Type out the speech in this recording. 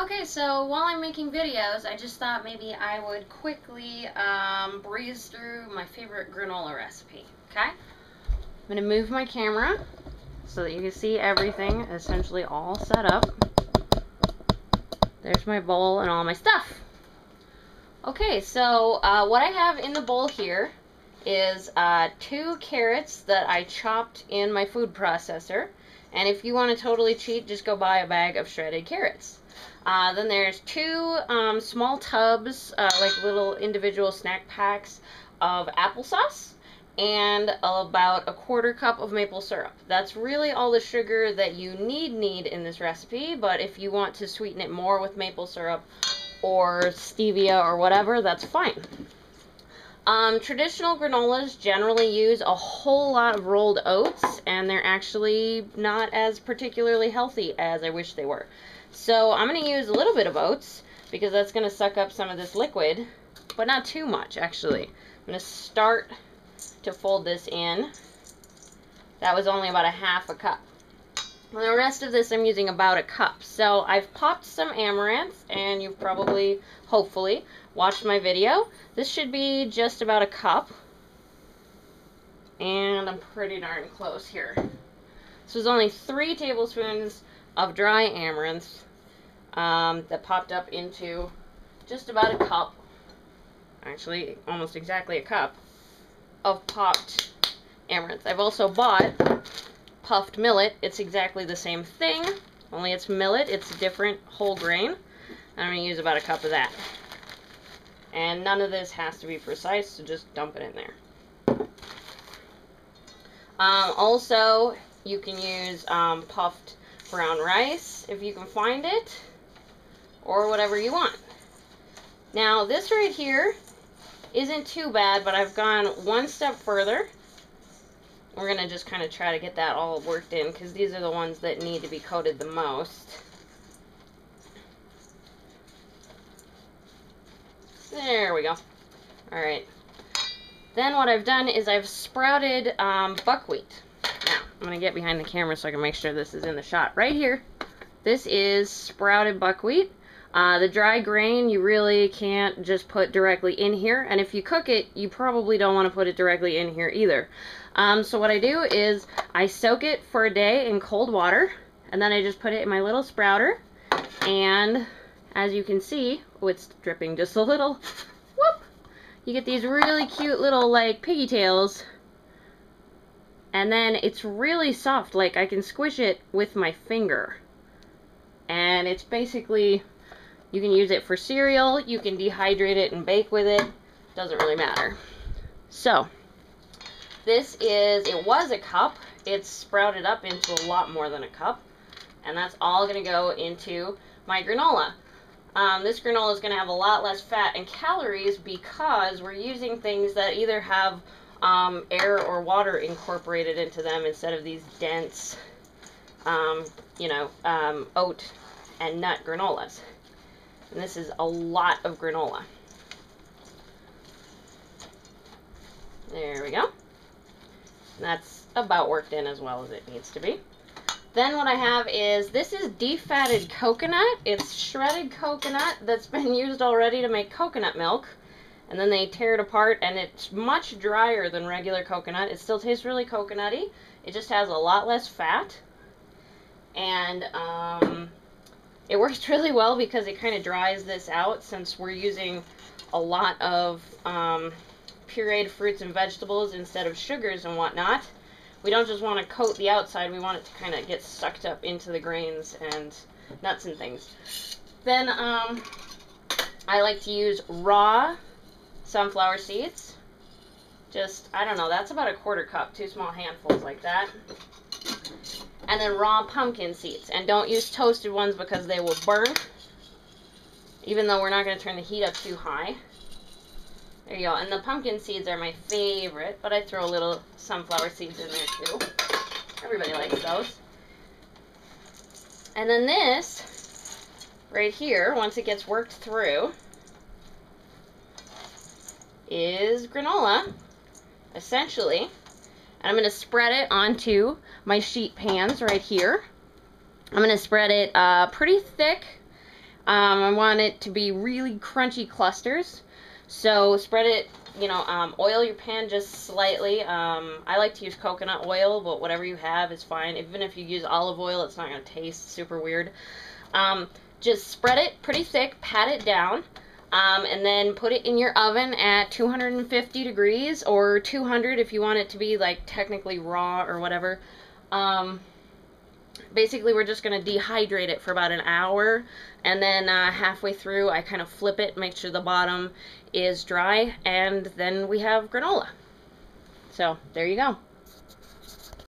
Okay, so while I'm making videos, I just thought maybe I would quickly breeze through my favorite granola recipe, okay? I'm going to move my camera so that you can see everything essentially all set up. There's my bowl and all my stuff. Okay, so what I have in the bowl here is 2 carrots that I chopped in my food processor. And if you want to totally cheat, just go buy a bag of shredded carrots. Then there's 2 small tubs, like little individual snack packs of applesauce, and about a 1/4 cup of maple syrup. That's really all the sugar that you need in this recipe, but if you want to sweeten it more with maple syrup or stevia or whatever, that's fine. Traditional granolas generally use a whole lot of rolled oats, and they're actually not as particularly healthy as I wish they were. So I'm going to use a little bit of oats because that's going to suck up some of this liquid, but not too much actually. I'm going to start to fold this in. That was only about a 1/2 cup. And the rest of this I'm using about a cup. So I've popped some amaranth, and you've probably, hopefully, watched my video. This should be just about a cup. And I'm pretty darn close here. This was only 3 tablespoons of dry amaranth that popped up into just about a cup. Actually, almost exactly a cup of popped amaranth. I've also bought puffed millet. It's exactly the same thing, only it's millet. It's a different whole grain. I'm going to use about a cup of that. And none of this has to be precise, so just dump it in there. Also, you can use puffed brown rice if you can find it, or whatever you want. Now, this right here isn't too bad, but I've gone one step further. We're going to just kind of try to get that all worked in, because these are the ones that need to be coated the most. There we go. Alright. Then what I've done is I've sprouted buckwheat. Now, I'm going to get behind the camera so I can make sure this is in the shot. Right here, this is sprouted buckwheat. The dry grain you really can't just put directly in here, and if you cook it, you probably don't want to put it directly in here either. So what I do is I soak it for a day in cold water, and then I just put it in my little sprouter, and as you can see, oh, it's dripping just a little, whoop, you get these really cute little like piggy tails, and then it's really soft, like I can squish it with my finger, and it's basically, you can use it for cereal, you can dehydrate it and bake with it, doesn't really matter. So, it was a cup, it's sprouted up into a lot more than a cup, and that's all going to go into my granola. This granola is going to have a lot less fat and calories because we're using things that either have air or water incorporated into them instead of these dense, oat and nut granolas. And this is a lot of granola. There we go. That's about worked in as well as it needs to be. Then what I have is, this is defatted coconut. It's shredded coconut that's been used already to make coconut milk. And then they tear it apart, and it's much drier than regular coconut. It still tastes really coconutty. It just has a lot less fat. And it works really well because it kind of dries this out, since we're using a lot of pureed fruits and vegetables instead of sugars and whatnot. We don't just want to coat the outside, we want it to kind of get sucked up into the grains and nuts and things. Then I like to use raw sunflower seeds. Just, I don't know, that's about a 1/4 cup, 2 small handfuls like that. And then raw pumpkin seeds. And don't use toasted ones because they will burn, even though we're not going to turn the heat up too high. There you go. And the pumpkin seeds are my favorite, but I throw a little sunflower seeds in there too. Everybody likes those. And then this, right here, once it gets worked through, is granola, essentially. And I'm going to spread it onto my sheet pans right here. I'm going to spread it pretty thick I want it to be really crunchy clusters. So spread it, you know, oil your pan just slightly. I like to use coconut oil, but whatever you have is fine. Even if you use olive oil, it's not going to taste super weird. Just spread it pretty thick, pat it down, and then put it in your oven at 250 degrees or 200 if you want it to be like technically raw or whatever. Basically, we're just going to dehydrate it for about an hour, and then halfway through I kind of flip it, make sure the bottom is dry, and then we have granola. So there you go.